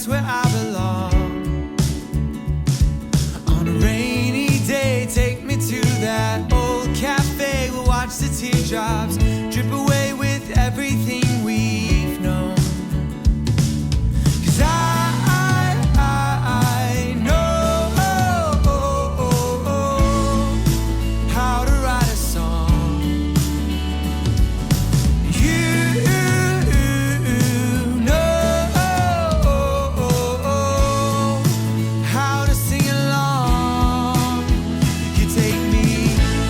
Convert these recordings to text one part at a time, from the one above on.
that's where I belong. On a rainy day, take me to that old cafe. We'll watch the teardrops drip away with everything we've known. 'Cause I know how to write a song. You know how to sing along. You take me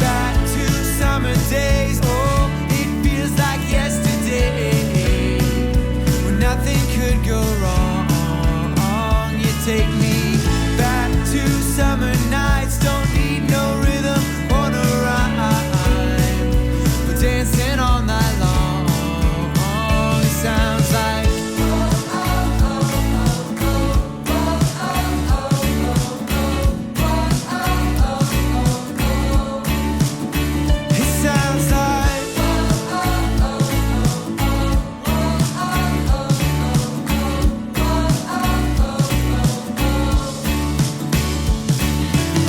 back to summer days. Oh, it feels like yesterday when nothing could go wrong. You take me back to summer nights. Don't need no rhythm or no rhyme. We're dancing all night long. It sounds like it sounds like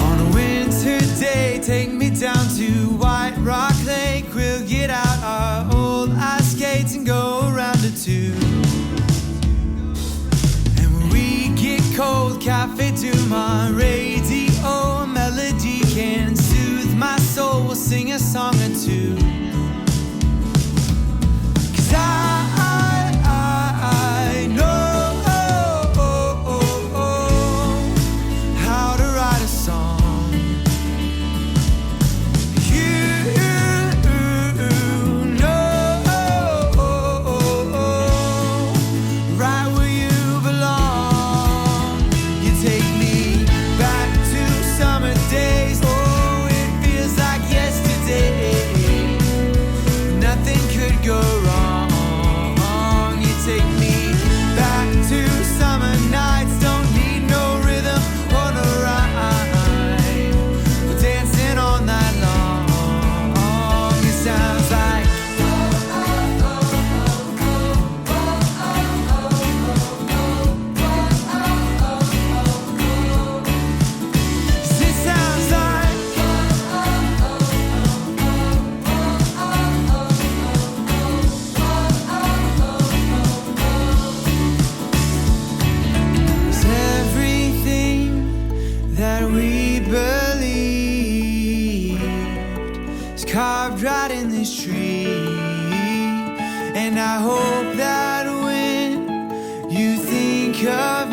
on a winter day, take me down to White Rock Lake. We'll get out our old ice skates and go around it too. And when we get cold, cafe to my radio, a melody can soothe my soul. We'll sing a song or two. 'Cause I know how to write a song. You know right where you belong. You take me back to summer days. Oh, it feels like yesterday. Nothing could go wrong. You take me back to summer nights. Don't need no rhythm or no rhyme. We're dancing all night long. It sounds like it sounds like it's everything that we believed is carved right in this tree. And I hope that when you think of